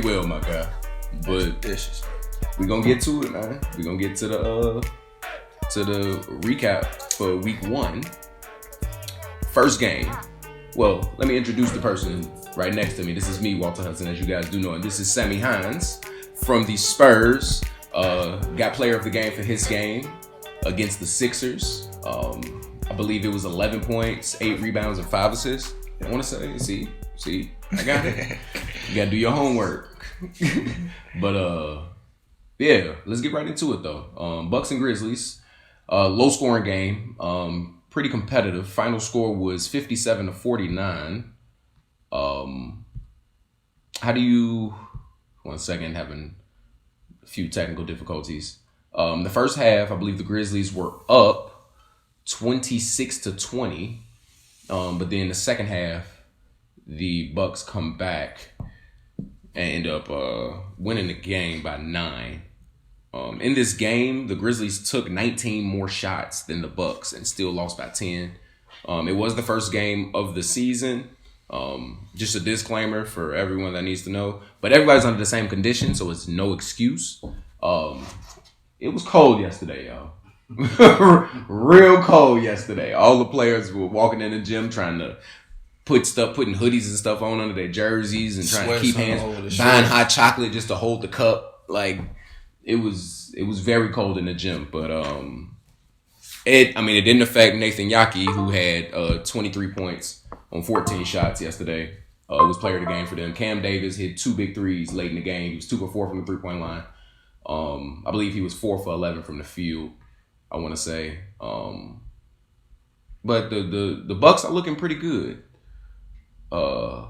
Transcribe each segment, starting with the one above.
get well, my guy. But we gonna get to it, man. We gonna get to the recap for week 1. First game. Well, let me introduce the person right next to me. This is me, Walter Hudson, as you guys do know, and this is Sammy Hines from the Spurs. Got player of the game for his game against the Sixers. I believe it was 11 points, 8 rebounds, and 5 assists. I want to say, see, I got it. You got to do your homework. But, yeah, let's get right into it, though. Bucks and Grizzlies, low-scoring game, pretty competitive. Final score was 57-49. How do you... 1 second, having a few technical difficulties. The first half, I believe the Grizzlies were up 26-20. But then the second half, the Bucks come back and end up winning the game by 9. In this game, the Grizzlies took 19 more shots than the Bucks and still lost by 10. It was the first game of the season. Just a disclaimer for everyone that needs to know. But everybody's under the same condition, so it's no excuse. It was cold yesterday, y'all. Real cold yesterday. All the players were walking in the gym trying to putting hoodies and stuff on under their jerseys and trying to keep hands, buying hot chocolate just to hold the cup. Like it was very cold in the gym, but it didn't affect Nathan Yaki, who had 23 points on 14 shots yesterday. Was player of the game for them. Cam Davis hit 2 big threes late in the game. He was 2 for 4 from the 3-point line. I believe he was 4 for 11 from the field, I want to say. But the Bucks are looking pretty good. I'm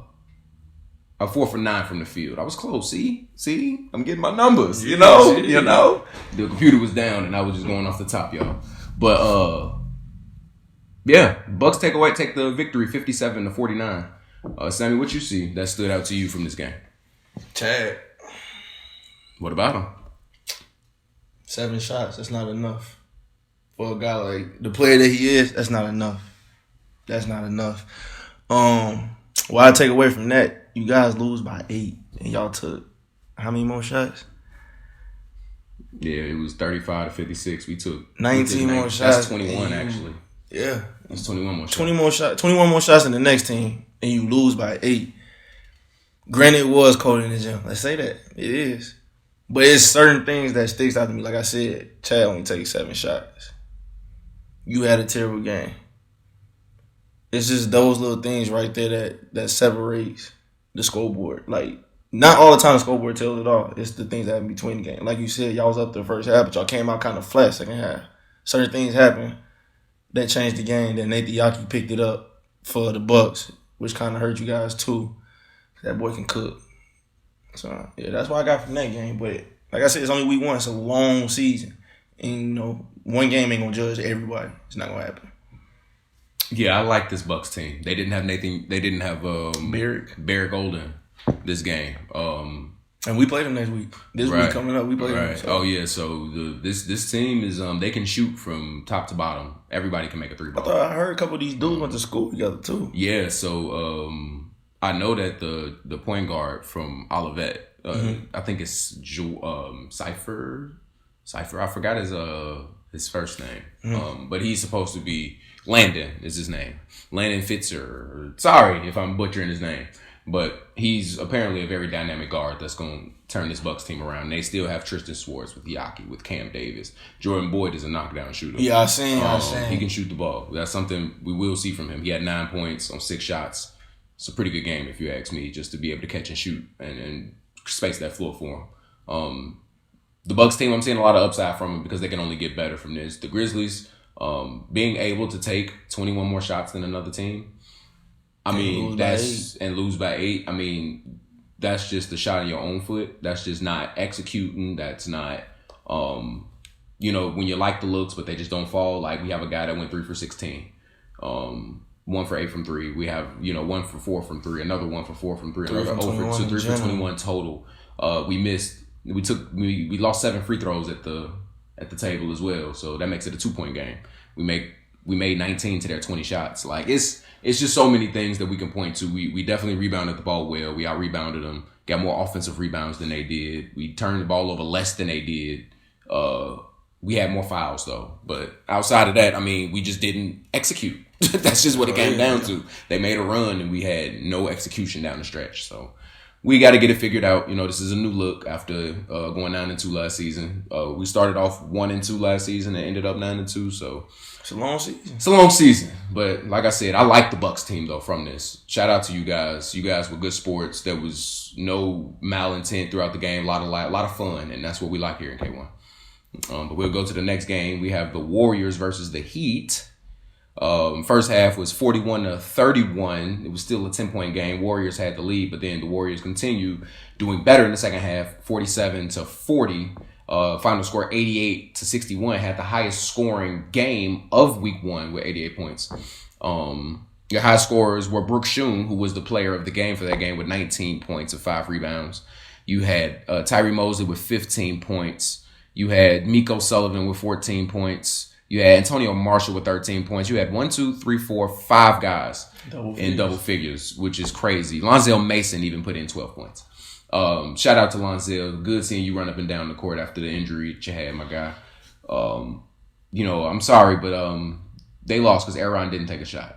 4 for 9 from the field. I was close. See, I'm getting my numbers. You know. The computer was down and I was just going off the top, y'all. But yeah, Bucks take the victory, 57-49. Sammy, what you see that stood out to you from this game? Chad. What about him? 7 shots. That's not enough for a guy like the player that he is. That's not enough. What I take away from that, you guys lose by 8, and y'all took how many more shots? Yeah, it was 35-56. We took 19 more shots. That's 21 actually. Yeah, it's 21 more shots. 21 more shots in the next team, and you lose by 8. Granted, it was cold in the gym. Let's say that it is, but it's certain things that sticks out to me. Like I said, Chad only takes 7 shots. You had a terrible game. It's just those little things right there that separates the scoreboard. Like, not all the time the scoreboard tells it all. It's the things that happen between the game. Like you said, y'all was up the first half, but y'all came out kind of flat second half. Certain things happen that changed the game. Then Nathan Yaki picked it up for the Bucks, which kind of hurt you guys too. That boy can cook. So, yeah, that's what I got from that game. But, like I said, it's only week 1. It's a long season. And, one game ain't going to judge everybody. It's not going to happen. Yeah, I like this Bucks team. They didn't have Nathan. They didn't have Barrett Golden this game. And we play them next week. This week coming up, we play them. So. Oh yeah, so this team is they can shoot from top to bottom. Everybody can make a 3-ball. I heard a couple of these dudes went to school together too. Yeah, so I know that the point guard from Olivet, I think it's Cypher. I forgot his first name. But he's supposed to be Landon is his name. Landon Fitzer. Sorry if I'm butchering his name. But he's apparently a very dynamic guard that's going to turn this Bucks team around. They still have Tristan Swartz with Yaki, with Cam Davis. Jordan Boyd is a knockdown shooter. Yeah, I seen. He can shoot the ball. That's something we will see from him. He had 9 points on 6 shots. It's a pretty good game, if you ask me, just to be able to catch and shoot and space that floor for him. The Bucks team, I'm seeing a lot of upside from them because they can only get better from this. The Grizzlies, being able to take 21 more shots than another team, and lose by 8. I mean, that's just a shot in your own foot. That's just not executing. That's not, when you like the looks, but they just don't fall. Like, we have a guy that went 3 for 16, 1 for 8 from 3. We have, 1 for 4 from 3, another 1 for 4 from 3, another 0 for 2, 3 for 21 total. We lost 7 free throws at the table as well. So that makes it a 2-point game. We made 19 to their 20 shots. Like, it's just so many things that we can point to. We definitely rebounded the ball well. We out-rebounded them. got more offensive rebounds than they did. We turned the ball over less than they did. We had more fouls though, but outside of that, I mean, we just didn't execute. That's just what it came down to. They made a run and we had no execution down the stretch. So we got to get it figured out. You know, this is a new look after going 9-2 last season. We started off 1-2 last season and ended up 9-2. So it's a long season. It's a long season, but like I said, I like the Bucks team though. From this, shout out to you guys. You guys were good sports. There was no malintent throughout the game. A lot of fun, and that's what we like here in K1. But we'll go to the next game. We have the Warriors versus the Heat. First half was 41-31. It was still a 10-point game. Warriors had the lead, but then the Warriors continued doing better in the second half, 47-40. Final score 88-61. Had the highest scoring game of week 1 with 88 points. Your high scorers were Brooke Schoon, who was the player of the game for that game with 19 points and 5 rebounds. You had Tyree Mosley with 15 points. You had Miko Sullivan with 14 points. You had Antonio Marshall with 13 points. You had 5 guys in double figures, which is crazy. Lonzell Mason even put in 12 points. Shout out to Lonzell. Good seeing you run up and down the court after the injury that you had, my guy. You know, I'm sorry, but they lost because Aaron didn't take a shot.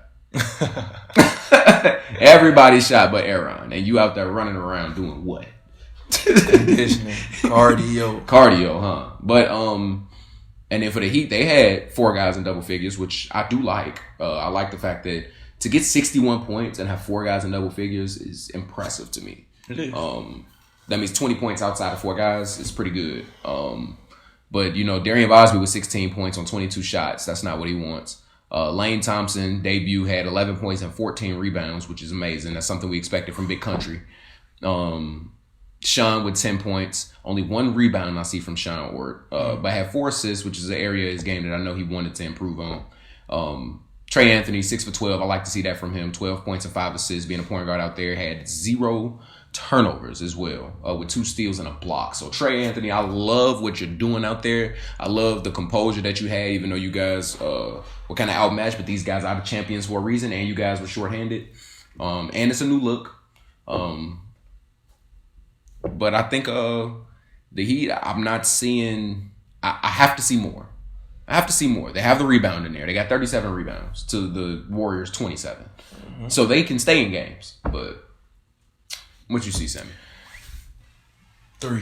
Everybody shot but Aaron. And you out there running around doing what? Conditioning. Cardio, huh? But and then for the Heat, they had 4 guys in double figures, which I do like. I like the fact that to get 61 points and have 4 guys in double figures is impressive to me. It is. That means 20 points outside of 4 guys is pretty good. But you know, Darian Bosby with 16 points on 22 shots. That's not what he wants. Lane Thompson debut had 11 points and 14 rebounds, which is amazing. That's something we expected from Big Country. Sean with 10 points, only 1 rebound I see from Sean Ward, but had 4 assists, which is an area of his game that I know he wanted to improve on. Trey Anthony, 6 for 12. I like to see that from him. 12 points and 5 assists, being a point guard out there. Had 0 turnovers as well, with 2 steals and a block. So Trey Anthony, I love what you're doing out there. I love the composure that you had, even though you guys were kind of outmatched, but these guys are the champions for a reason, and you guys were shorthanded. And it's a new look. But I think the Heat, I'm not seeing. I have to see more. They have the rebound in there. They got 37 rebounds to the Warriors 27. Mm-hmm. So they can stay in games. But what you see, Sammy? 3.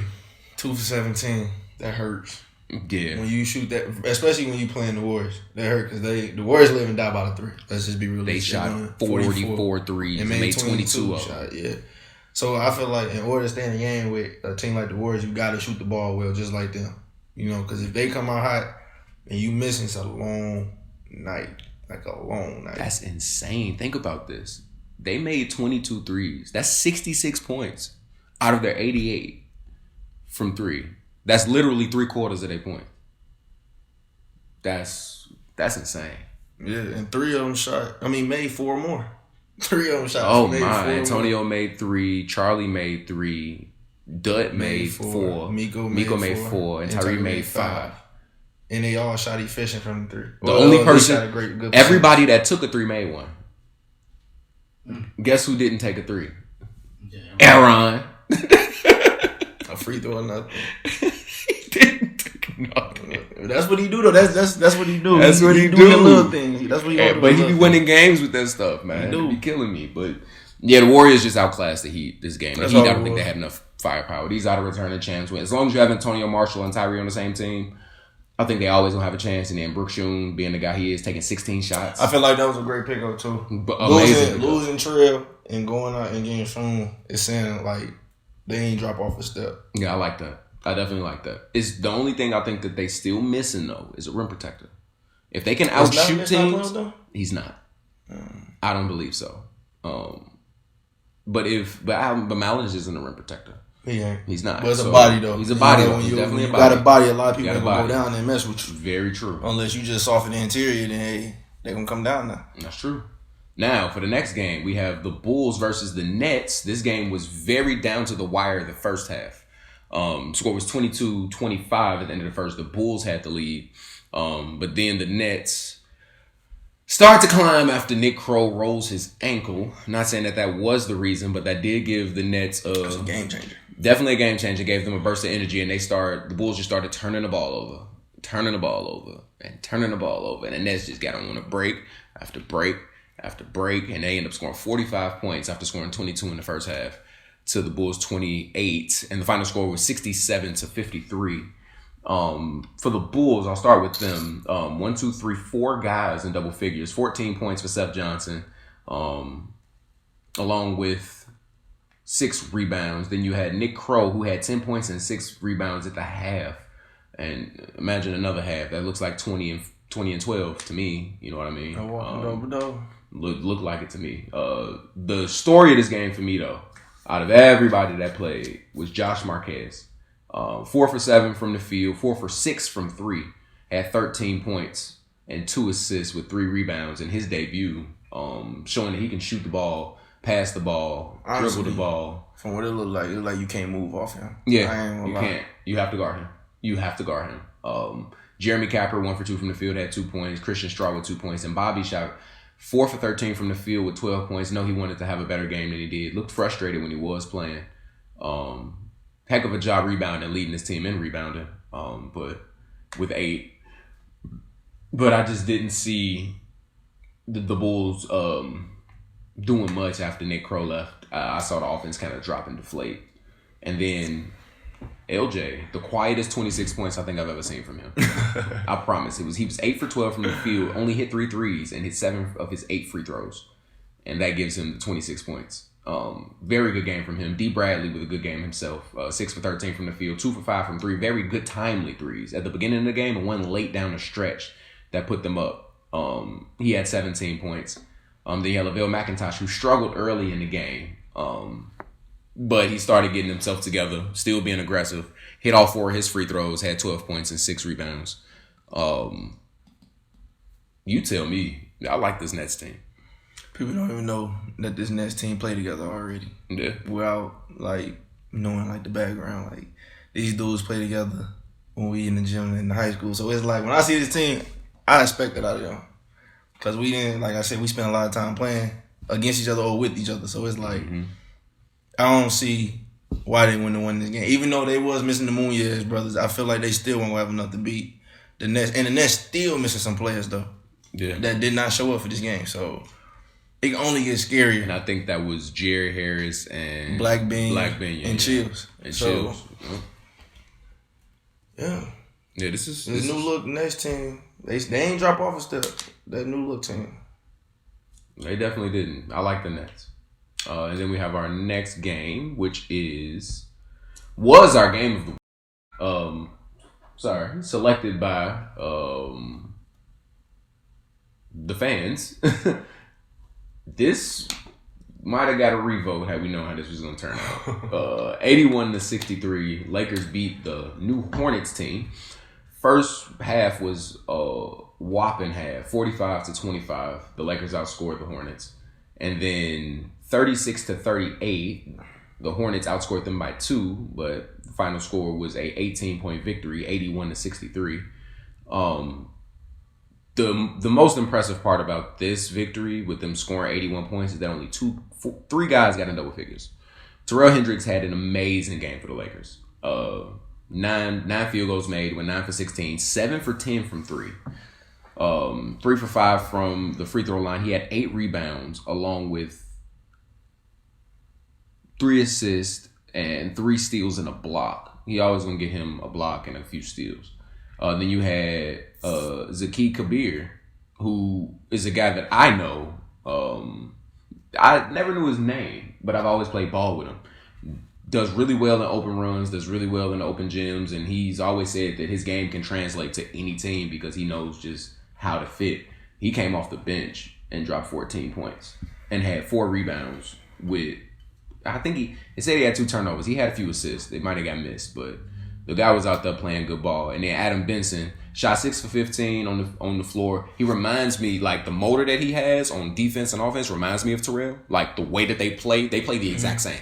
2 for 17. That hurts. Yeah. When you shoot that, especially when you playing the Warriors, that hurt because the Warriors live and die by the 3. Let's just be real. They shot 44 threes and made 22 of them. Yeah. So I feel like in order to stay in the game with a team like the Warriors, you got to shoot the ball well, just like them. You know, because if they come out hot and you missing, it's a long night. Like a long night. That's insane. Think about this. They made 22 threes. That's 66 points out of their 88 from 3. That's literally 3/4 of their point. That's insane. Yeah, and 3 of them made 4 more. 3 of them shot. Oh my! Antonio made 3. Charlie made 3. Dutt made 4. Miko made 4, and Tyree made 5. And they all shot efficient from the 3. The only person, everybody that took a 3 made 1. Guess who didn't take a 3? Yeah. Aaron. A free throw or nothing. He didn't take nothing. That's what he do though. That's what he do. That's what he do. The little things. That's what he do. But he be winning games with that stuff, man. He be killing me. But yeah, the Warriors just outclassed the Heat this game. The Heat, I don't think they have enough firepower. These are the returning champs win. As long as you have Antonio Marshall and Tyree on the same team, I think they always gonna have a chance. And then Brooke Schoon, being the guy he is, taking 16 shots. I feel like that was a great pickup too. Amazing. Losing Trill and going out and getting Schoon is saying like they ain't drop off a step. Yeah, I like that. I definitely like that. It's the only thing I think that they still missing though is a rim protector. If they can outshoot teams, he's not. I don't believe so. But Malice isn't a rim protector. Yeah, he's not. But it's a body though. He's a body. He's definitely a body. You got a body. A lot of people gonna go down and mess with you. Very true. Unless you just soften the interior, then they're gonna come down now. That's true. Now, for the next game, we have the Bulls versus the Nets. This game was very down to the wire the first half. Score was 22-25 at the end of the first. The Bulls had the lead. But then the Nets start to climb after Nick Crow rolls his ankle. Not saying that was the reason, but that did give the Nets a game changer. Definitely a game changer. Gave them a burst of energy, and the Bulls just started turning the ball over, and the Nets just got on a break after break after break, and they end up scoring 45 points after scoring 22 in the first half to the Bulls 28, and the final score was 67-53. For the Bulls, I'll start with them. 4 guys in double figures, 14 points for Seth Johnson, along with 6 rebounds. Then you had Nick Crow, who had 10 points and 6 rebounds at the half. And imagine another half. That looks like 20 and 12 to me. You know what I mean? Look like it to me. The story of this game for me, though, out of everybody that played, was Josh Marquez. 4 for 7 from the field, 4 for 6 from 3. Had 13 points and 2 assists with 3 rebounds in his debut, showing that he can shoot the ball, pass the ball, dribble the ball. From what it looked like you can't move off him. Yeah, you can't. You have to guard him. Jeremy Capper, 1 for 2 from the field, had 2 points. Christian Straw with 2 points. And Bobby shot 4 for 13 from the field with 12 points. No, he wanted to have a better game than he did. Looked frustrated when he was playing. Heck of a job rebounding, leading his team in rebounding, but with 8. But I just didn't see the Bulls doing much after Nick Crow left. I saw the offense kind of drop and deflate. And then LJ, the quietest 26 points I think I've ever seen from him. I promise. He was 8 for 12 from the field, only hit 3 threes, and hit 7 of his 8 free throws. And that gives him the 26 points. Very good game from him. D. Bradley with a good game himself. 6 for 13 from the field, 2 for 5 from 3. Very good timely threes at the beginning of the game and one late down the stretch that put them up. He had 17 points. Then you had LaVelle McIntosh, who struggled early in the game. But he started getting himself together, still being aggressive. Hit all 4 of his free throws, had 12 points and 6 rebounds. You tell me. I like this Nets team. People don't even know that this Nets team play together already. Yeah. Without, knowing, the background. These dudes play together when we in the gym in high school. So it's when I see this team, I expect it out of them. Because we didn't, like I said, we spent a lot of time playing against each other or with each other. So it's I don't see why they wouldn't have won this game. Even though they was missing the Moonyears brothers, I feel like they still won't have enough to beat the Nets. And the Nets still missing some players, though. Yeah. That did not show up for this game. So it can only get scarier. And I think that was Jerry Harris and Black Bean and Chills. Chills. Yeah. Yeah, this is new look Nets team. They ain't drop off a step. That new look team. They definitely didn't. I like the Nets. And then we have our next game, which was our game of the selected by the fans. This might have got a revote had we known how this was going to turn out. 81-63, Lakers beat the new Hornets team. First half was a whopping half, 45-25. The Lakers outscored the Hornets. And then 36-38, the Hornets outscored them by 2, but the final score was a 18-point victory, 81-63. The most impressive part about this victory, with them scoring 81 points, is that only 3 guys got in double figures. Terrell Hendricks had an amazing game for the Lakers. 9 field goals made, went 9 for 16, 7 for 10 from 3. 3 for 5 from the free throw line. He had 8 rebounds, along with 3 assists and 3 steals and a block. He always gonna get him a block and a few steals. Then you had Zaki Kabir, who is a guy that I know. I never knew his name, but I've always played ball with him. Does really well in open runs, does really well in open gyms, and he's always said that his game can translate to any team because he knows just how to fit. He came off the bench and dropped 14 points and had 4 rebounds with, I think they said he had 2 turnovers. He had a few assists. They might have got missed, but the guy was out there playing good ball. And then Adam Benson shot 6 for 15 on the floor. He reminds me, the motor that he has on defense and offense reminds me of Terrell. The way that they play the exact same.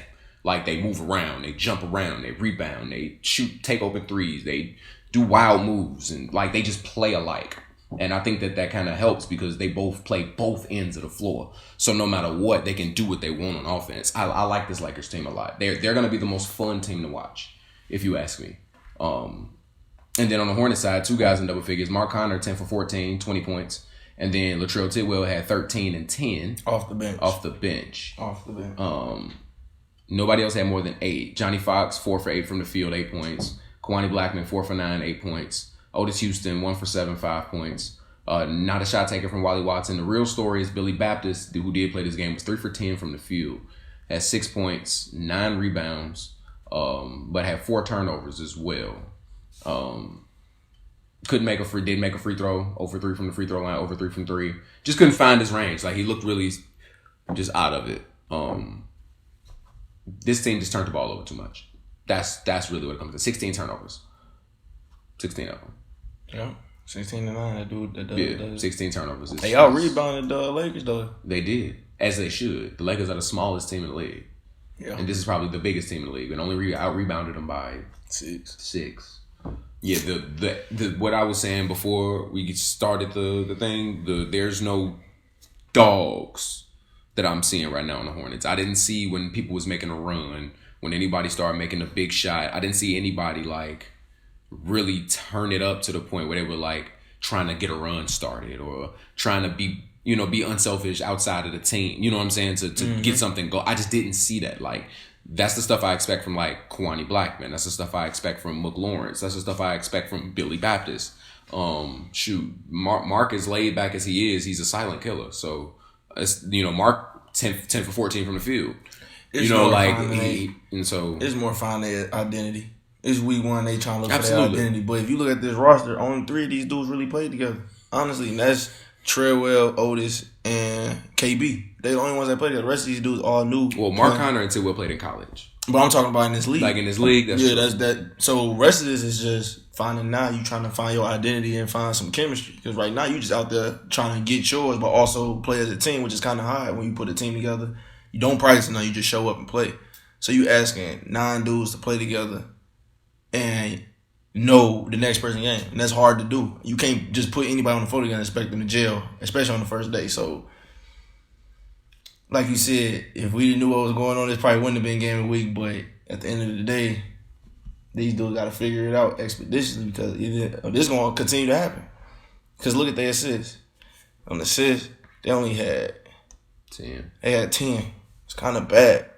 They move around, they jump around, they rebound, they shoot, take open threes, they do wild moves, and they just play alike. And I think that kind of helps because they both play both ends of the floor. So no matter what, they can do what they want on offense. I like this Lakers team a lot. They're going to be the most fun team to watch, if you ask me. And then on the Hornets side, 2 guys in double figures. Mark Connor, 10 for 14, 20 points. And then Latrell Tidwell had 13 and 10. Off the bench. Nobody else had more than 8. Johnny Fox, 4 for 8 from the field, 8 points. Kwani Blackman, 4 for 9, 8 points. Otis Houston, 1 for 7, 5 points. Not a shot taker from Wally Watson. The real story is Billy Baptist, who did play this game, was 3 for 10 from the field. Had 6 points, 9 rebounds, but had 4 turnovers as well. Did make a free throw, 0 for 3 from the free throw line, 0 for 3 from 3. Just couldn't find his range. Like, he looked really just out of it. This team just turned the ball over too much. That's really what it comes to. 16 turnovers. 16 of them. Yeah. 16-9. That dude. 16 turnovers. They out rebounded the Lakers though. They did, as they should. The Lakers are the smallest team in the league. Yeah. And this is probably the biggest team in the league, and only out rebounded them by 6. Yeah. The what I was saying before we started the thing. There's no dogs that I'm seeing right now on the Hornets. I didn't see when people was making a run, when anybody started making a big shot. I didn't see anybody like really turn it up to the point where they were like trying to get a run started or trying to be unselfish outside of the team. You know what I'm saying? To get something go. I just didn't see that. Like, that's the stuff I expect from like Kwani Blackman. That's the stuff I expect from McLawrence. That's the stuff I expect from Billy Baptist. Mark as laid back as he is, he's a silent killer. So Mark 10 for 14 from the field. It's more finding their identity. It's week 1, they trying to look for their identity. But if you look at this roster, only 3 of these dudes really played together. Honestly, and that's Treadwell, Otis, and KB. They the only ones that played together. The rest of these dudes all new. Well, Mark Connor and Tidwell played in college. But I'm talking about in this league. Like in this league, that's true. That's that. So the rest of this is just finding now. You trying to find your identity and find some chemistry. Because right now you just out there trying to get yours, but also play as a team, which is kind of hard when you put a team together. You don't practice enough. You just show up and play. So you asking 9 dudes to play together and know the next person game. And that's hard to do. You can't just put anybody on the floor and expect them to jail, especially on the first day. So, like you said, if we knew what was going on, this probably wouldn't have been game of the week. But at the end of the day, these dudes got to figure it out expeditiously because this is going to continue to happen. Because look at their assists. On the assists, they only had 10. They had 10. It's kind of bad.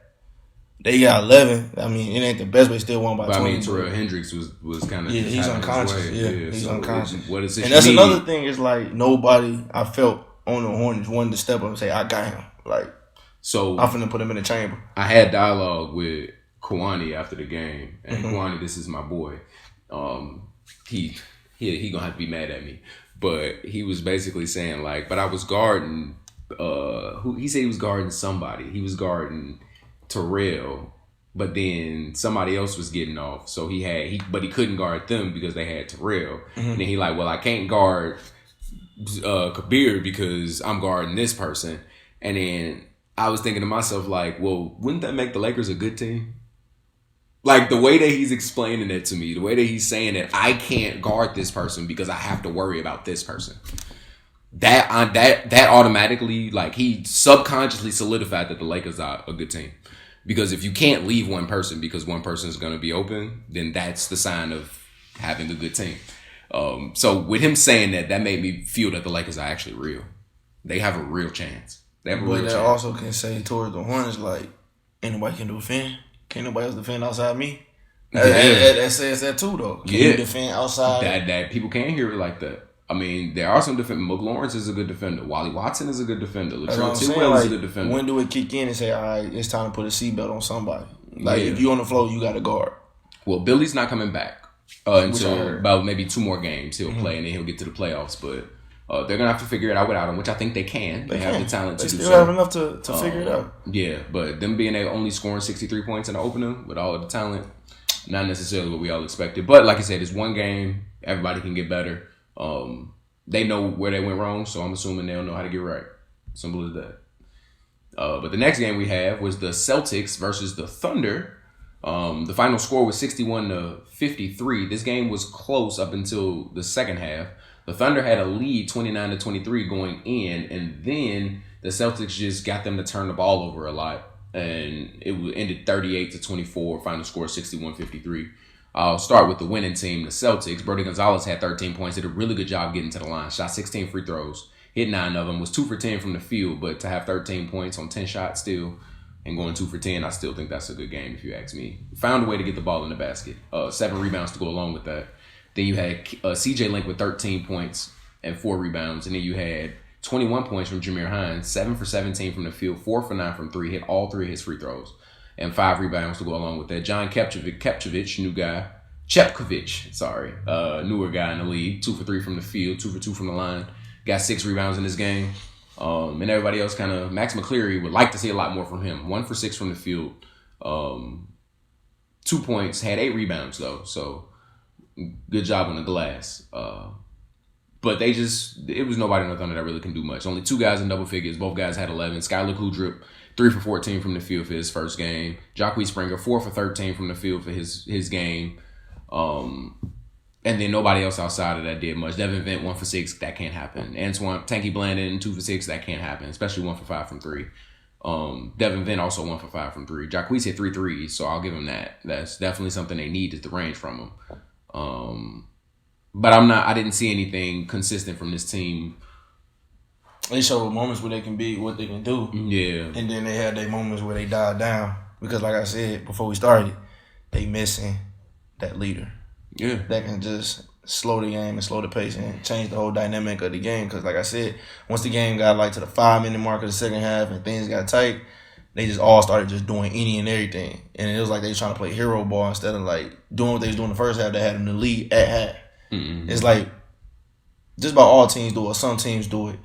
They got 11. I mean, it ain't the best, but they still won by 20. I mean, Terrell Hendricks was kind of he's unconscious. He's unconscious. What is it? And that's another thing. Is like nobody I felt on the Hornets wanted to step up and say, "I got him." Like, so I'm finna put him in the chamber. I had dialogue with Kwani after the game, and Kwani, this is my boy. He gonna have to be mad at me, but he was basically saying like, but I was guarding. He said he was guarding somebody. He was guarding Terrell, but then somebody else was getting off, so but he couldn't guard them because they had Terrell. And then he like, well, I can't guard Kabir because I'm guarding this person. And then I was thinking to myself like, well, wouldn't that make the Lakers a good team? Like the way that he's explaining it to me, the way that he's saying that I can't guard this person because I have to worry about this person. That automatically, like, he subconsciously solidified that the Lakers are a good team. Because if you can't leave one person because one person is going to be open, then that's the sign of having a good team. So with him saying that made me feel that the Lakers are actually real. They have a real chance. They have a real chance. But that also can say towards the Hornets, like, anybody can defend. Can't nobody else defend outside me. That says that too, though. Can you defend outside? That people can't hear it like that. I mean, there are some defenders. McLawrence is a good defender. Wally Watson is a good defender. Latrell Tidwell is a good defender. When do it kick in and say, all right, it's time to put a seatbelt on somebody? Like, if you on the floor, you got to guard. Well, Billy's not coming back until about maybe 2 more games. He'll play, and then he'll get to the playoffs. But they're going to have to figure it out without him, which I think they can. They have the talent to do so. They still have enough to figure it out. Yeah, but them being only scoring 63 points in the opener with all of the talent, not necessarily what we all expected. But like I said, it's one game. Everybody can get better. They know where they went wrong, so I'm assuming they'll know how to get right. Simple as that. But the next game we have was the Celtics versus the Thunder. The final score was 61-53. This game was close up until the second half. The Thunder had a lead 29-23 going in, and then the Celtics just got them to turn the ball over a lot. And it ended 38-24, final score 61-53. I'll start with the winning team, the Celtics. Brody Gonzalez had 13 points, did a really good job getting to the line, shot 16 free throws, hit 9 of them, was 2 for 10 from the field, but to have 13 points on 10 shots still and going 2 for 10, I still think that's a good game if you ask me. Found a way to get the ball in the basket. 7 rebounds to go along with that. Then you had CJ Link with 13 points and 4 rebounds, and then you had 21 points from Jameer Hines, 7 for 17 from the field, 4 for 9 from 3, hit all 3 of his free throws, and 5 rebounds to go along with that. John Kepchovich, new guy. Newer guy in the league, 2 for 3 from the field, 2 for 2 from the line, got 6 rebounds in this game. And everybody else Max McCleary would like to see a lot more from him. 1 for 6 from the field, 2 points, had 8 rebounds though, so good job on the glass. But it was nobody in the Thunder that really can do much. Only 2 guys in double figures. Both guys had 11. Skylar Kudrip, 3 for 14 from the field for his first game. Jacquees Springer, 4 for 13 from the field for his game. And then nobody else outside of that did much. Devin Vent, 1 for 6, that can't happen. Antoine Tanky Blandon, 2 for 6, that can't happen, especially 1 for 5 from 3. Devin Vent also 1 for 5 from 3. Jacquees hit 3 threes, so I'll give him that. That's definitely something they need, is the range from him. But I didn't see anything consistent from this team. They showed moments where they can be what they can do. Yeah. And then they had their moments where they died down. Because like I said before we started, they missing that leader. Yeah. That can just slow the game and slow the pace and change the whole dynamic of the game. Because like I said, once the game got like to the 5-minute mark of the second half and things got tight, they just all started just doing any and everything. And it was like they was trying to play hero ball instead of like doing what they was doing the first half. They had them to lead at half. Mm-hmm. It's like just about all teams do it. Some teams do it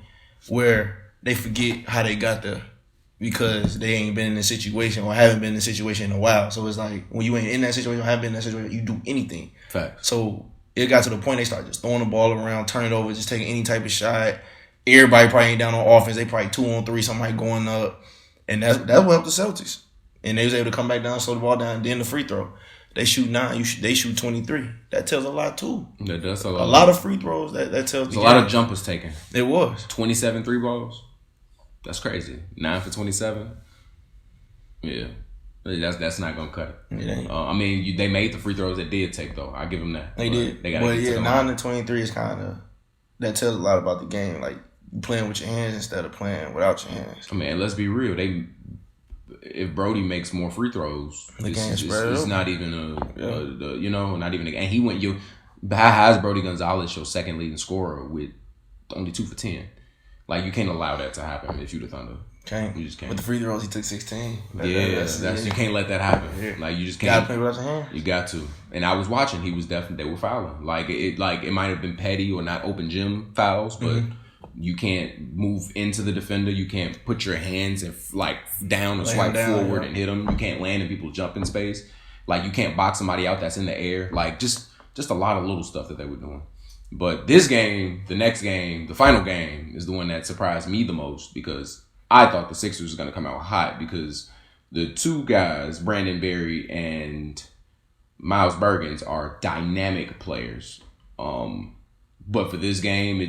where they forget how they got there because they ain't been in this situation or haven't been in this situation in a while. So it's like when you ain't in that situation or haven't been in that situation, you do anything. Fact. So it got to the point they started just throwing the ball around, turning it over, just taking any type of shot. Everybody probably ain't down on offense. They probably 2-on-3, somebody going up. And that's what helped the Celtics. And they was able to come back down, slow the ball down, then the free throw. They shoot 9, they shoot 23. That tells a lot too. That does a lot. A lot of free throws. That tells. There's a lot of jumpers taken. It was 27 3 balls. That's crazy. 9 for 27. Yeah, that's not gonna cut it. It ain't. I mean, they made the free throws that did take though. I give them that. They did. They got. But yeah, 9 to 23 is kind of that tells a lot about the game. Like you playing with your hands instead of playing without your hands. I mean, let's be real. If Brody makes more free throws, it's not even not even and he went how is Brody Gonzalez your second leading scorer with only 2 for 10? Like you can't allow that to happen if you the Thunder. Can't. You just can't. With the free throws, he took 16. You can't let that happen. Yeah. Like you just can't. You gotta play without your hands. You got to. And I was watching. He was definitely they were fouling. Like it might have been petty or not open gym fouls, but. Mm-hmm. You can't move into the defender. You can't put your hands and down or swipe forward and hit them. You can't land in people's jumping space. Like you can't box somebody out that's in the air. Like just a lot of little stuff that they were doing. But this game, the next game, the final game is the one that surprised me the most because I thought the Sixers was going to come out hot because the 2 guys, Brandon Berry and Miles Bergens, are dynamic players. But for this game,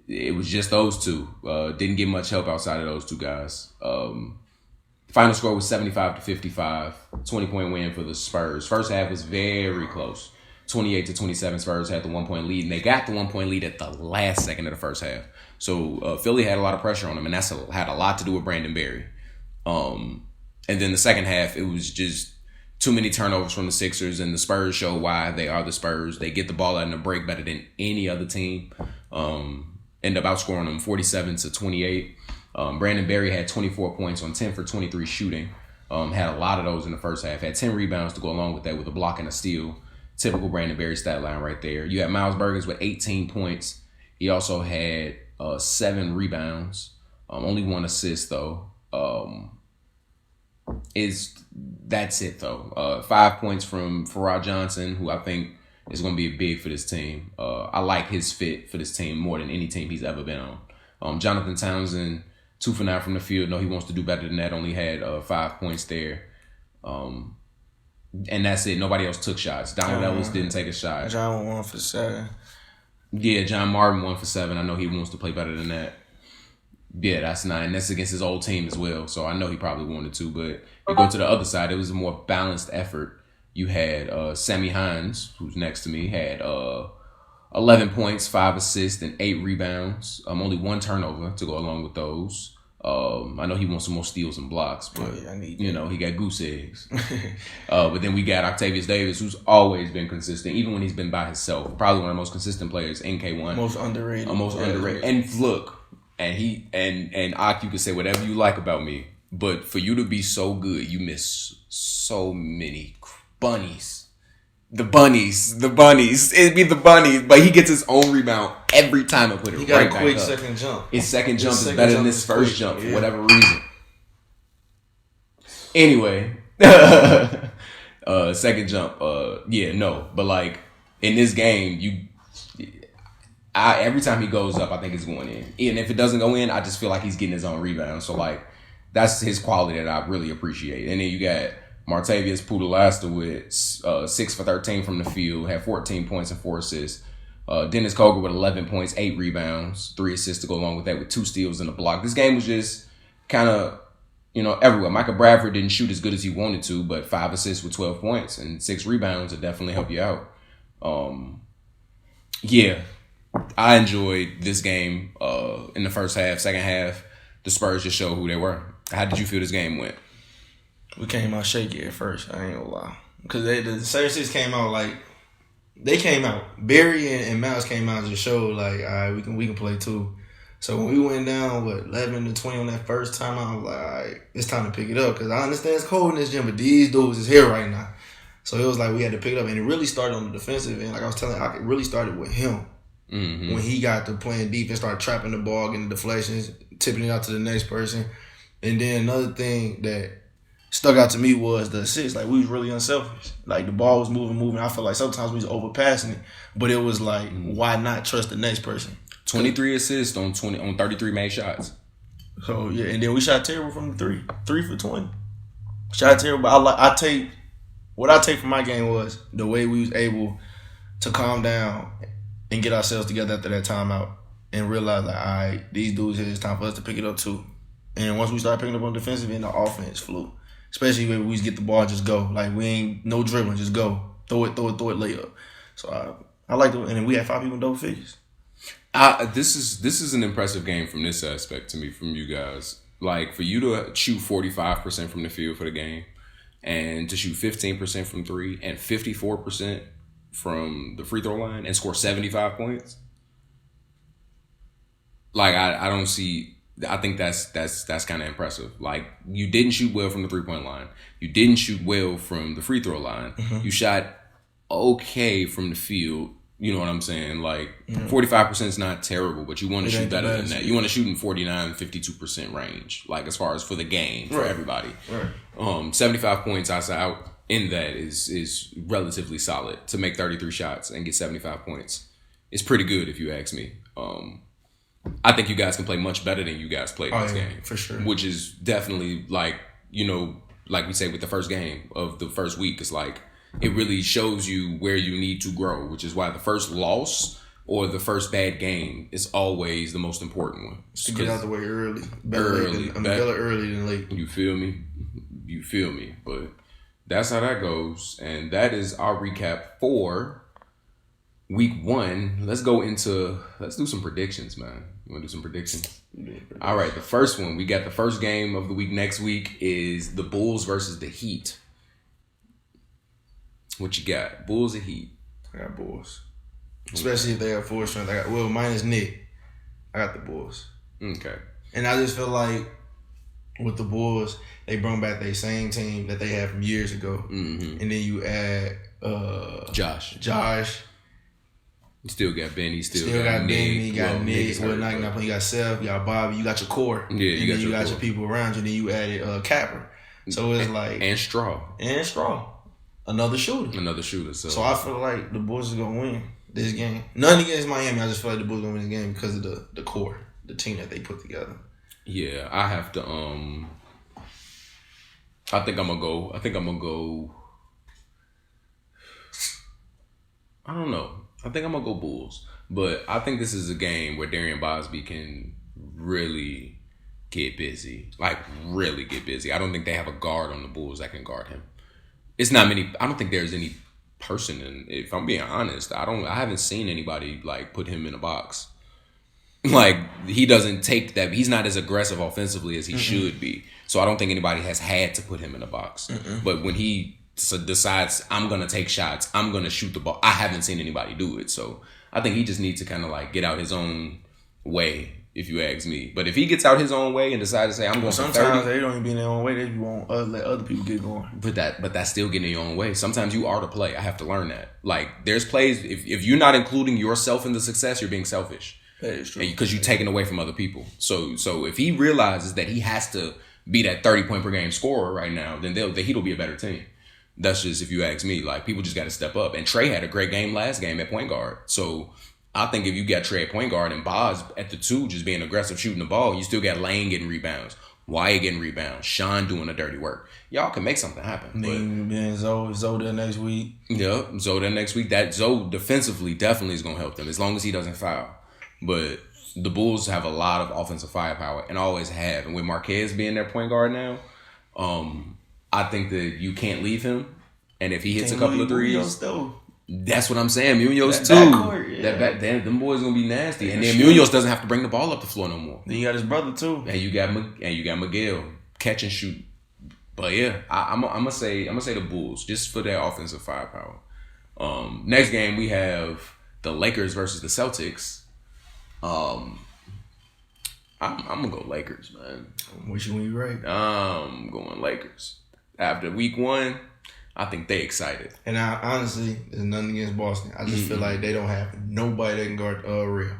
it was just those 2. Didn't get much help outside of those 2 guys. Final score was 75-55, 20-point win for the Spurs. First half was very close. 28-27, Spurs had the 1-point lead, and they got the 1-point lead at the last second of the first half. So Philly had a lot of pressure on them, and had a lot to do with Brandon Berry. And then the second half, it was just too many turnovers from the Sixers, and the Spurs show why they are the Spurs. They get the ball out in the break better than any other team. End up outscoring them 47-28. Brandon Berry had 24 points on 10 for 23 shooting. Had a lot of those in the first half. Had 10 rebounds to go along with that with a block and a steal. Typical Brandon Berry stat line right there. You had Miles Bergens with 18 points. He also had 7 rebounds. Only 1 assist though. That's it though. 5 points from Farrah Johnson, who I think is going to be big for this team. I like his fit for this team more than any team he's ever been on. Jonathan Townsend, 2 for 9 from the field. No, he wants to do better than that. Only had 5 points there. And that's it. Nobody else took shots. Donald Ellis didn't take a shot. John 1 for 7. Yeah, John Martin 1 for 7. I know he wants to play better than that. Yeah, that's 9. That's against his old team as well. So I know he probably wanted to. But you go to the other side, it was a more balanced effort. You had Sammy Hines, who's next to me, had 11 points, 5 assists, and 8 rebounds. Only 1 turnover to go along with those. I know he wants some more steals and blocks, but he got goose eggs. But then we got Octavius Davis, who's always been consistent, even when he's been by himself. Probably one of the most consistent players in K1. Most underrated. Underrated. And look, and he and Ak, you can say whatever you like about me, but for you to be so good, you miss so many bunnies. The bunnies. It'd be the bunnies, but he gets his own rebound every time I put it. He got a quick second jump. His second jump is better than his first jump for whatever reason. Anyway, second jump. But like in this game, every time he goes up, I think it's going in. And if it doesn't go in, I just feel like he's getting his own rebound. So like that's his quality that I really appreciate. And then you got Martavius Pudelasta with 6 for 13 from the field, had 14 points and 4 assists. Dennis Koger with 11 points, 8 rebounds, 3 assists to go along with that, with 2 steals and a block. This game was just kind of, everywhere. Michael Bradford didn't shoot as good as he wanted to, but 5 assists with 12 points and 6 rebounds would definitely help you out. I enjoyed this game in the first half. Second half, the Spurs just showed who they were. How did you feel this game went? We came out shaky at first. I ain't gonna lie, because the 76 came out like they came out. Barry and Mouse came out and just showed like, all right, we can play too. So when we went down 11-20 on that first time, I was like, all right, it's time to pick it up, because I understand it's cold in this gym, but these dudes is here right now. So it was like we had to pick it up, and it really started on the defensive end. Like I was telling you, it really started with him. When he got to playing defense, started trapping the ball, getting deflections, tipping it out to the next person. And then another thing that stuck out to me was the assists. Like, we was really unselfish. Like, the ball was moving. I felt like sometimes we was overpassing it, but it was like, why not trust the next person? 23 assists on 33 made shots. So yeah, and then we shot terrible from the 3 for 20. Shot terrible. What I take from my game was the way we was able to calm down and get ourselves together after that timeout and realize, like, all right, these dudes here, it's time for us to pick it up too. And once we started picking up on defensive end, the offense flew. Especially when we get the ball, just go. Like, we ain't no dribbling, just go. Throw it, layup. So I like it. And then we had 5 people in double figures. This is an impressive game from this aspect to me, from you guys. Like, for you to shoot 45% from the field for the game, and to shoot 15% from 3 and 54% from the free throw line and score 75 points. Like, I don't see. I think that's kind of impressive. Like, you didn't shoot well from the 3-point line. You didn't shoot well from the free throw line. You shot okay from the field. You know what I'm saying? Like, 45% is not terrible, but you want to shoot better than that. You want to shoot in 49, 52% range. Like, as far as for the game, for everybody. Right. 75 points out in that is relatively solid. To make 33 shots and get 75 points, it's pretty good if you ask me. I think you guys can play much better than you guys played this game. For sure. Which is definitely, like, like we say with the first game of the first week, it's like it really shows you where you need to grow, which is why the first loss or the first bad game is always the most important one. To get out the way early. Better early than late. You feel me? But that's how that goes. And that is our recap for week 1. Let's do some predictions, man. You want to do some predictions? All right, the first one. We got the first game of the week next week is the Bulls versus the Heat. What you got? Bulls or Heat? I got Bulls. Especially if they have full strength. Minus Nick. I got the Bulls. Okay. And I just feel like with the Bulls, they brought back their same team that they had from years ago. And then you add Josh. You still got Benny. Still got Benny. You got Nick. You got Seth. You got Bobby. You got your core. Yeah, you got your people around you. And then you added Capper. So it's and Straw. Another shooter. So I feel like the Bulls are gonna win this game. Nothing against Miami. I just feel like the Bulls are gonna win this game because of the core, the team that they put together. Yeah, I have to. I think I'm gonna go I don't know. I think I'm gonna go Bulls, but I think this is a game where Darian Bosby can really get busy, like really get busy. I don't think they have a guard on the Bulls that can guard him. It's not many. I don't think there's any person, and if I'm being honest, I haven't seen anybody like put him in a box. Like he doesn't take that. He's not as aggressive offensively as he should be. So I don't think anybody has had to put him in a box. But when he decides I'm gonna take shots, I'm gonna shoot the ball, I haven't seen anybody do it. So I think he just needs to kind of like get out his own way, if you ask me. But if he gets out his own way and decides to say I'm going for 30, sometimes they don't even be in their own way. They just won't let other people get going. But that's still getting in your own way. Sometimes you are the play. I have to learn that. Like there's plays if you're not including yourself in the success, you're being selfish. That is true. Because you're taking away from other people. So if he realizes that he has to be that 30-point per game scorer right now, then the Heat will be a better team. That's just if you ask me. Like people just got to step up. And Trey had a great game last game at point guard. So I think if you got Trey at point guard and Boz at the 2 just being aggressive shooting the ball, you still got Lane getting rebounds, Wyatt getting rebounds, Sean doing the dirty work. Y'all can make something happen. Then Zoe there next week. Yeah, Zoe there next week. That Zoe defensively definitely is going to help them as long as he doesn't foul. But the Bulls have a lot of offensive firepower and always have. And with Marquez being their point guard now, I think that you can't leave him. And if he hits a couple of threes, that's what I'm saying. Munoz too. Them boys gonna be nasty. And then Munoz doesn't have to bring the ball up the floor no more. Then you got his brother too. And you got Miguel catch and shoot. But yeah, I'm gonna say the Bulls just for their offensive firepower. Next game we have the Lakers versus the Celtics. I'm gonna go Lakers, man. Wish you when you right. I'm going Lakers. After week 1, I think they excited. And I honestly, there's nothing against Boston. I just feel like they don't have nobody that can guard Real.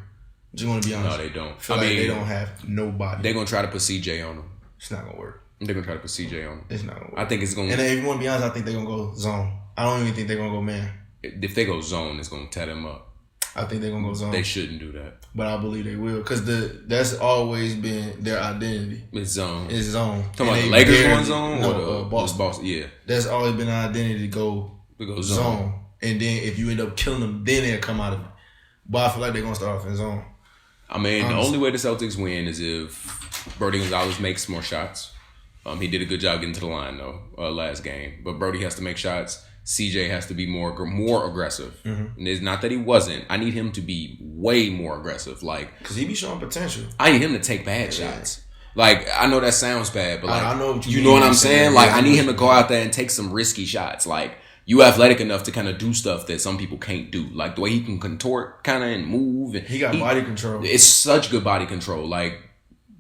Just want to be honest. No, they don't. I mean, they don't have nobody. They're gonna try to put CJ on them. It's not gonna work. They're gonna try to put CJ on them. It's not gonna work. I think it's gonna. And if you want to be honest, I think they're gonna go zone. I don't even think they're gonna go man. If they go zone, it's gonna tear them up. I think they're gonna go zone. They shouldn't do that, but I believe they will because that's always been their identity. It's zone. It's zone. Talking about the Lakers going zone or the Boston? Yeah, that's always been our identity to go zone. And then if you end up killing them, then they'll come out of it. But I feel like they're gonna start off in zone. I mean, honestly, the only way the Celtics win is if Brody Gonzalez makes more shots. He did a good job getting to the line though last game, but Brody has to make shots. CJ has to be more aggressive. Mm-hmm. And it's not that he wasn't. I need him to be way more aggressive. Like, because he be showing potential. I need him to take bad shots. Like, I know that sounds bad, but like, I know what you know what I'm saying? Like, I need him to go out there and take some risky shots. Like, you athletic enough to kind of do stuff that some people can't do. Like, the way he can contort kind of and move. And he got body control. It's such good body control. Like,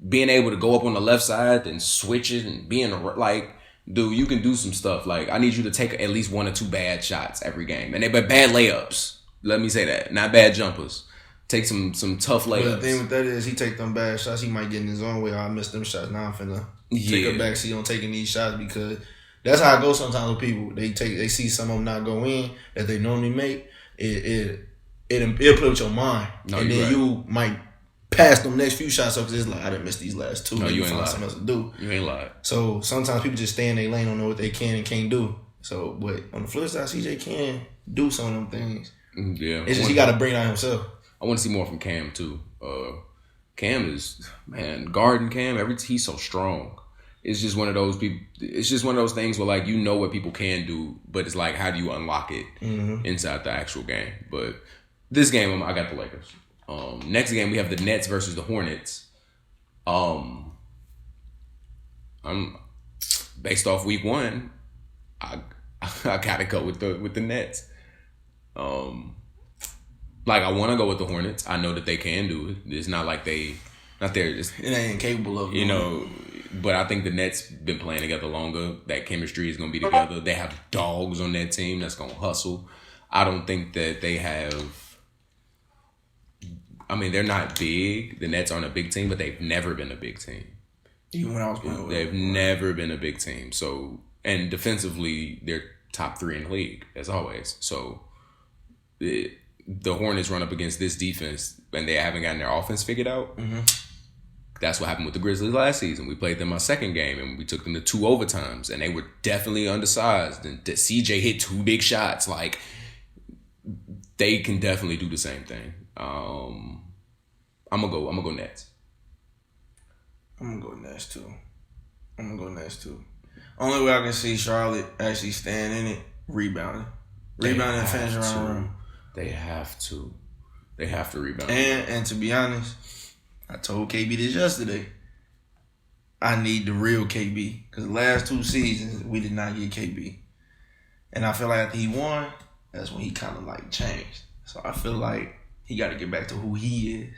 being able to go up on the left side and switch it and being like, dude, you can do some stuff. Like, I need you to take at least 1 or 2 bad shots every game. And they bad layups. Let me say that. Not bad jumpers. Take some tough layups. But the thing with that is he take them bad shots, he might get in his own way. I missed them shots. Now I'm finna take a backseat on taking these shots because that's how it goes sometimes with people. They see some of them not go in that they normally make. It'll play with your mind. No, and then you might pass them next few shots up because it's like, I didn't miss these last 2. No, you ain't find lied. something else to do. You ain't lied. So sometimes people just stay in their lane, don't know what they can and can't do. So, but on the flip side, CJ can do some of them things. Yeah. It's just he got to bring it out himself. I want to see more from Cam too. Cam is, man, guarding Cam, he's so strong. It's just one of those people. It's just one of those things where like you know what people can do, but it's like how do you unlock it inside the actual game? But this game, I got the Lakers. Next game we have the Nets versus the Hornets. I'm based off week 1. I gotta go with the Nets. Like I want to go with the Hornets. I know that they can do it. It's not like it ain't capable of it. But I think the Nets been playing together longer. That chemistry is gonna be together. They have dogs on that team that's gonna hustle. I don't think that they have. I mean, they're not big. The Nets aren't a big team, but they've never been a big team. Even when I was playing, they've never been a big team. So, and defensively, they're top 3 in the league as always. So, the Hornets run up against this defense, and they haven't gotten their offense figured out. Mm-hmm. That's what happened with the Grizzlies last season. We played them our second game, and we took them to 2 overtimes, and they were definitely undersized. And CJ hit 2 big shots. Like, they can definitely do the same thing. I'm gonna go Nets. I'm gonna go Nets too. Only way I can see Charlotte actually staying in it, rebounding and finishing around the rim. They have to rebound. And to be honest, I told KB this yesterday. I need the real KB because the last 2 seasons we did not get KB, and I feel like after he won, that's when he kind of like changed. So I feel like he got to get back to who he is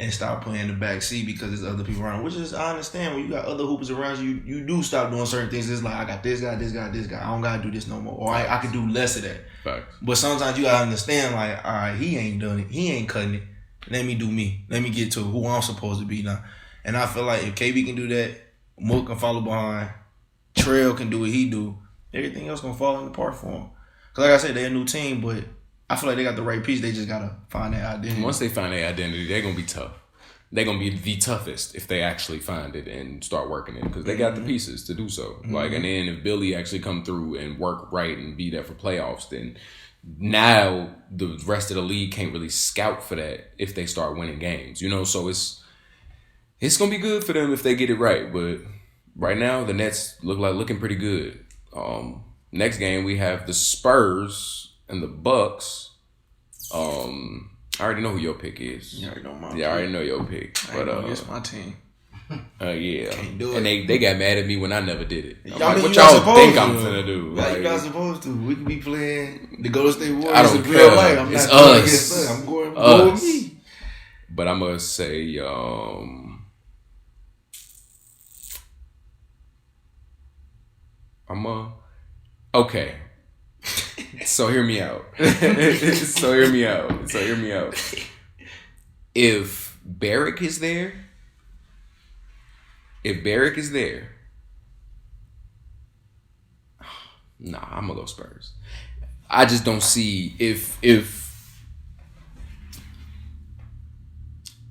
and stop playing the back seat because there's other people around. Which is, I understand, when you got other hoopers around you, you do stop doing certain things. It's like, I got this guy. I don't got to do this no more. Or I could do less of that. Facts. But sometimes you got to understand, like, all right, he ain't done it. He ain't cutting it. Let me do me. Let me get to who I'm supposed to be now. And I feel like if KB can do that, Mook can follow behind, Trail can do what he do, everything else going to fall into part for him. Because like I said, they're a new team, but I feel like they got the right piece. They just got to find their identity. Once they find their identity, they're going to be tough. They're going to be the toughest if they actually find it and start working it because they got the pieces to do so. Mm-hmm. Like, and then if Billy actually come through and work right and be there for playoffs, then now the rest of the league can't really scout for that if they start winning games, you know? So it's going to be good for them if they get it right. But right now, the Nets looking pretty good. Next game, we have the Spurs and the Bucks. I already know who your pick is. You already know my pick. I already know your pick. But it's my team. Yeah. Can't do it. And they got mad at me when I never did it. What y'all think I'm finna do? Like, you're not supposed to. We can be playing the Golden State Warriors. I don't care. I'm it's not going us. against them. I'm going with me. But I'm gonna say, okay. So hear me out. If Barrick is there, nah, I'm gonna go Spurs. I just don't see if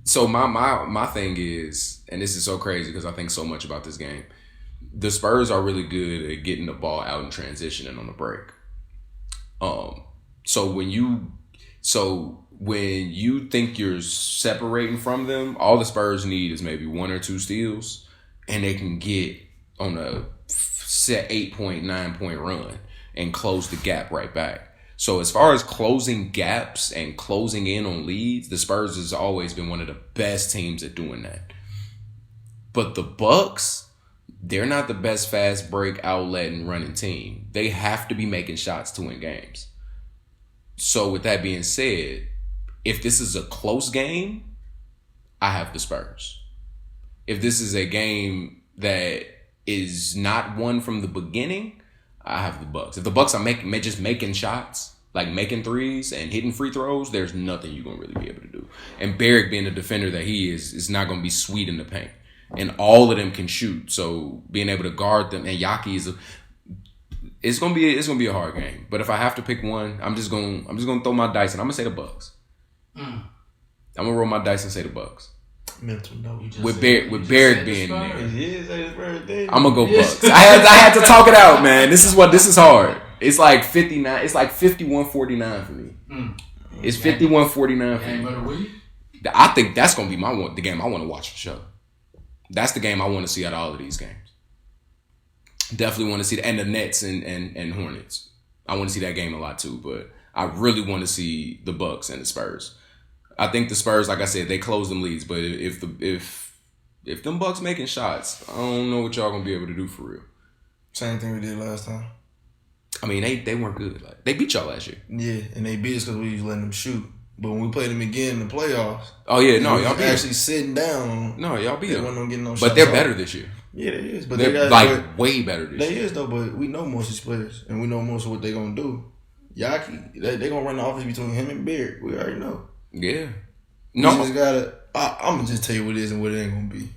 so my thing is, and this is so crazy because I think so much about this game. The Spurs are really good at getting the ball out and transitioning on the break. So when you think you're separating from them, all the Spurs need is maybe 1 or 2 steals, and they can get on a set 8-point, 9-point run and close the gap right back. So as far as closing gaps and closing in on leads, the Spurs has always been one of the best teams at doing that. But the Bucks, they're not the best fast break outlet and running team. They have to be making shots to win games. So with that being said, if this is a close game, I have the Spurs. If this is a game that is not won from the beginning, I have the Bucks. If the Bucks are just making shots, like making threes and hitting free throws, there's nothing you're going to really be able to do. And Barrick, being the defender that he is not going to be sweet in the paint. And all of them can shoot. So being able to guard them, and Yaki is it's gonna be a hard game. But if I have to pick one, I'm just gonna throw my dice and I'm gonna say the Bucks. I'm gonna roll my dice and say the Bucks. Mental note. With Barrick being there. I'm gonna go Bucks. I had to talk it out, man. This is hard. It's like 59. It's like 51-49 for me. It's 51-49 for me. I think that's gonna be the game I want to watch for sure. That's the game I want to see out of all of these games. Definitely want to see and the Nets and Hornets. I want to see that game a lot too, but I really want to see the Bucks and the Spurs. I think the Spurs, like I said, they close them leads, but if them Bucks making shots, I don't know what y'all gonna be able to do for real. Same thing we did last time. I mean, they weren't good. Like, they beat y'all last year. Yeah, and they beat us because we was letting them shoot. But when we played them again in the playoffs, y'all beat actually sitting down. No, y'all beat them. Getting no but shots they're better this year. Yeah, they is. But they're way better this year. They is though, but we know most of these players, and we know most of what they're gonna do. Yaki, they gonna run the offense between him and Beard. We already know. Yeah. No, just gotta. I'm gonna just tell you what it is and what it ain't gonna be.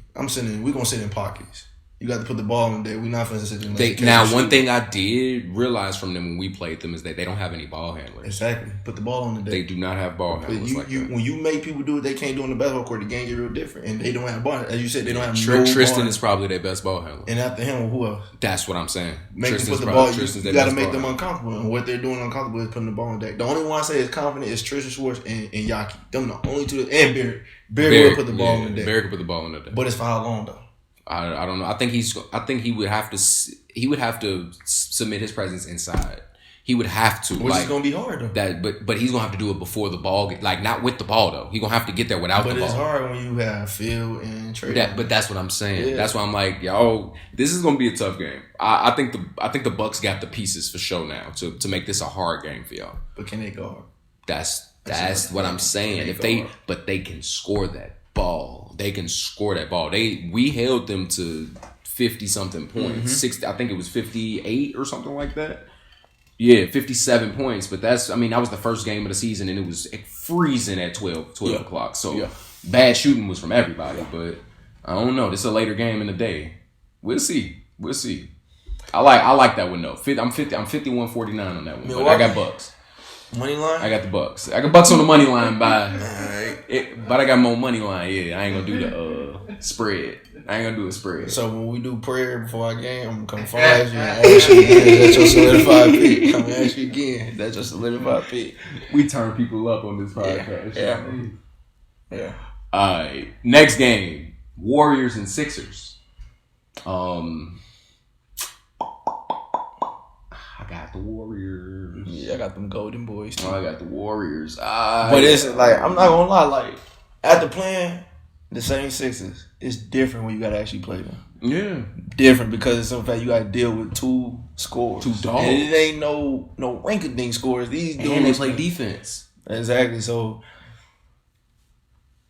We gonna sit in pockets. You got to put the ball in there. We're not finna sit there. Now, one thing I did realize from them when we played them is that they don't have any ball handlers. Exactly. Put the ball on the deck. They do not have ball handlers like that. When you make people do what they can't do on the basketball court, the game get real different. And they don't have ball. As you said, they don't have Tristan is probably their best ball handler. And after him, who else? That's what I'm saying. Make them put the ball. You got to make them uncomfortable. And what they're doing uncomfortable is putting the ball on the deck. The only one I say is confident is Tristan Schwartz and Yaki. Them the only two. And Barry. Barry will put the ball on the deck. Barry could put the ball on the deck. But it's for how long though? I don't know. I think he would have to submit his presence inside. He would have to. Which is gonna be hard though. But he's gonna have to do it before the ball. Not with the ball though. He's gonna have to get there without the ball. But it's hard when you have Phil and Trey. But that's what I'm saying. Yeah. That's why I'm like, yo, this is gonna be a tough game. I think the Bucks got the pieces for show now to make this a hard game for y'all. But can they go hard? That's what I'm saying. But they can score that ball. They can score that ball. We held them to 50 something points. 60, I think it was 58 or something like that. Yeah, 57 points. But that was the first game of the season, and it was freezing at 12 o'clock. So bad shooting was from everybody. But I don't know. This is a later game in the day. We'll see. I like that one though. I'm 51-49 on that one. But I got Bucks. Money line? I got the Bucks. I got Bucks on the money line but I got more money line. Yeah, I ain't gonna do the spread. I ain't gonna do a spread. So when we do prayer before our game, I'm gonna come find you and ask you again. That's your solidified pick. I'm gonna ask you again. That's your solidified pick. We turn people up on this podcast. Yeah. All right. Next game: Warriors and Sixers. I got the Warriors. Yeah, I got them Golden Boys too. I got the Warriors. But it's like, I'm not gonna lie, like after playing the same Sixers, it's different when you gotta actually play them. Yeah, different because it's in fact you gotta deal with two scores, two dogs, and it ain't no rinky-dink scores. These dudes and they play defense exactly. So,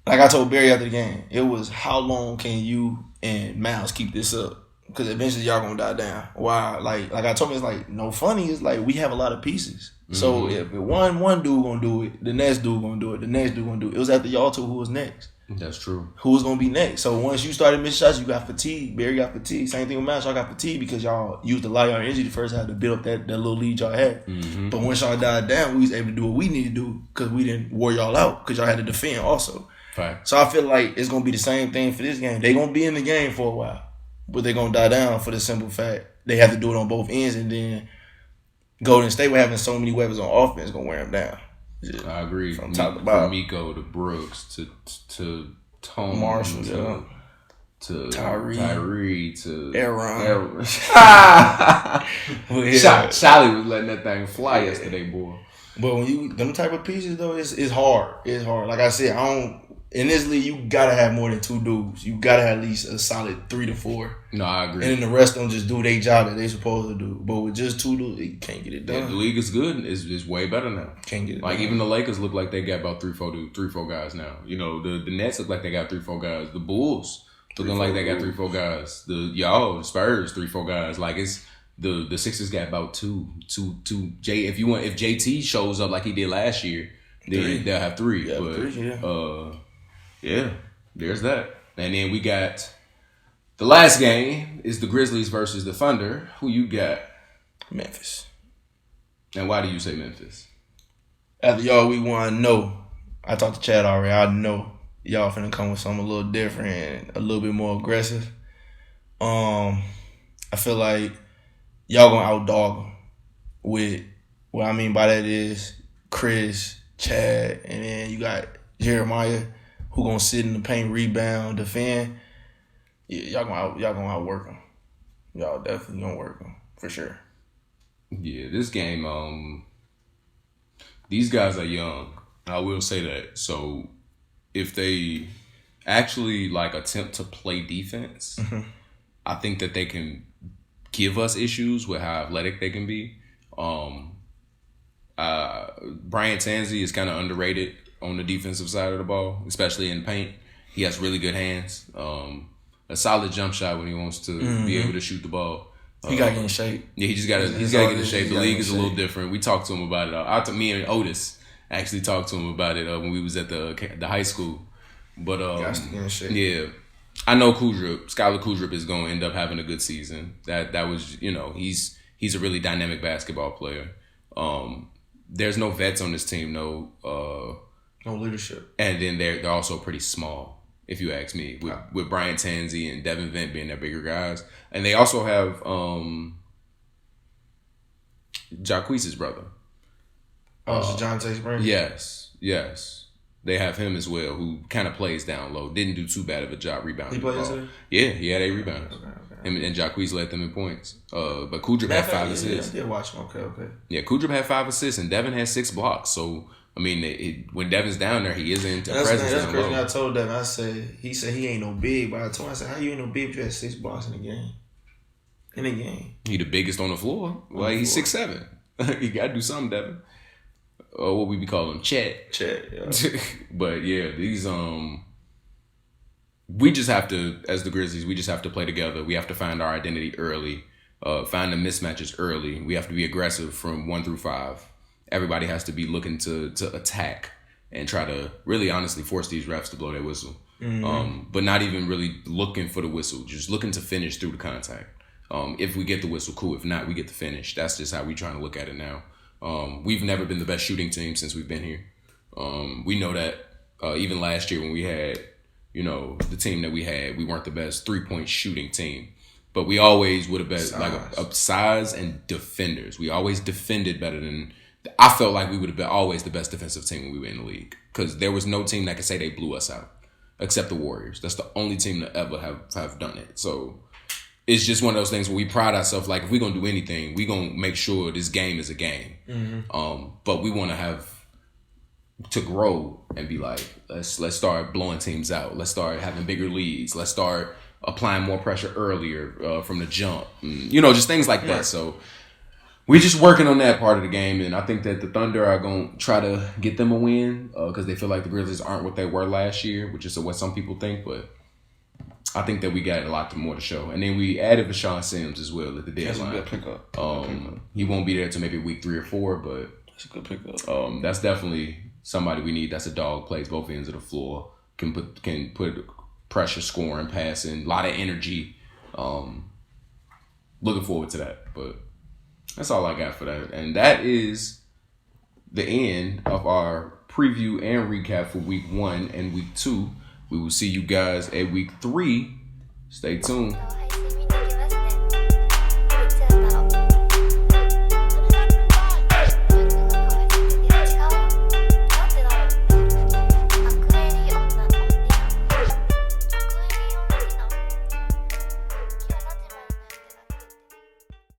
like I told Barry after the game, it was how long can you and Miles keep this up? Because eventually y'all gonna die down. Wow, like I told him, it's like no funny. It's like we have a lot of pieces. So if one dude gonna do it, the next dude gonna do it, the next dude gonna do it. It was after y'all two who was next. That's true. Who was gonna be next? So once you started missing shots, you got fatigue. Barry got fatigue. Same thing with Miles. Y'all got fatigue because y'all used a lot of y'all energy the first half to build up that little lead y'all had. But once y'all died down, we was able to do what we need to do because we didn't wear y'all out because y'all had to defend also. Right. So I feel like it's gonna be the same thing for this game. They gonna be in the game for a while. But they're going to die down for the simple fact they have to do it on both ends, and then Golden State with having so many weapons on offense going to wear them down. I agree. From top to bottom. From Miko to Brooks to Tone Marshall to Tyree to Aaron. Sally was letting that thing fly yesterday, boy. But when you them type of pieces though, it's hard. It's hard. Like I said, in this league, you gotta have more than two dudes. You gotta have at least a solid 3 to 4. No, I agree. And then the rest of them just do their job that they supposed to do. But with just two dudes, you can't get it done. Yeah, the league is good. It's way better now. Can't get it like done. Even the Lakers look like they got about 3-4 guys now. You know, the Nets look like they got 3-4 guys. The Bulls looking like they got 3-4 guys. The Spurs 3-4 guys. Like it's the Sixers got about two. If JT shows up like he did last year, then they'll have 3. Yeah, but 3, yeah. Yeah, there's that. And then we got the last game is the Grizzlies versus the Thunder. Who you got? Memphis. And why do you say Memphis? After y'all week 1, no. I talked to Chad already. I know y'all finna come with something a little different and a little bit more aggressive. I feel like y'all gonna outdog them with what I mean by that is Chris, Chad, and then you got Jeremiah, who gonna sit in the paint, rebound, defend. Yeah, y'all gonna outwork them. Y'all definitely gonna work them for sure. Yeah, this game, these guys are young. I will say that. So if they actually attempt to play defense, I think that they can give us issues with how athletic they can be. Brian Tanzi is kind of underrated on the defensive side of the ball, especially in paint. He has really good hands. A solid jump shot when he wants to be able to shoot the ball. He got to get in shape. Yeah, he's got to get in shape. The league is a little different. We talked to him about it. Me and Otis actually talked to him about it when we was at the high school. But got to get in shape. Yeah, I know Skylar Kudrup is going to end up having a good season. That was, he's a really dynamic basketball player. There's no vets on this team, no leadership, and then they're also pretty small, if you ask me, with Brian Tanzi and Devin Vent being their bigger guys, and they also have Jacquees' brother. So John Tate Spring. Yes. They have him as well, who kind of plays down low. Didn't do too bad of a job rebounding. He played yesterday? Yeah, he had 8 rebounds. Okay. And Jacquees led them in points. But Kudrup had 5 assists. Yeah, watch him. Okay. Yeah, Kudrup had 5 assists, and Devin had 6 blocks. So, I mean, when Devin's down there, he isn't a presence. That's crazy. I told Devin, he said he ain't no big, but I told him, I said, how you ain't no big if you had 6 blocks in the game? He the biggest on the floor. Well, he's 6'7". You got to do something, Devin. Or what we be calling Chet, yeah. But yeah, these we just have to, as the Grizzlies, we just have to play together. We have to find our identity early, find the mismatches early. We have to be aggressive from 1 through 5. Everybody has to be looking to attack and try to really honestly force these refs to blow their whistle. Mm-hmm. But not even really looking for the whistle, just looking to finish through the contact. If we get the whistle, cool. If not, we get the finish. That's just how we trying to look at it now. We've never been the best shooting team since we've been here. We know that even last year when we had, the team that we had, we weren't the best 3-point shooting team. But we always would have been like a size and defenders. We always defended better than. I felt like we would have been always the best defensive team when we were in the league, because there was no team that could say they blew us out except the Warriors. That's the only team that ever have done it. So it's just one of those things where we pride ourselves, like, if we're going to do anything, we're going to make sure this game is a game. Mm-hmm. But we want to have to grow and be like, let's start blowing teams out. Let's start having bigger leads. Let's start applying more pressure earlier from the jump. Just things like that. So we're just working on that part of the game. And I think that the Thunder are going to try to get them a win because they feel like the Grizzlies aren't what they were last year, which is what some people think. But I think that we got a lot more to show. And then we added Rashawn Sims as well at the deadline. That's a good pickup. He won't be there till maybe week 3 or 4, but that's a good pickup. That's definitely somebody we need. That's a dog, plays both ends of the floor, can put pressure, scoring, passing, a lot of energy. Looking forward to that. But that's all I got for that. And that is the end of our preview and recap for week 1 and week 2. We will see you guys at week 3. Stay tuned.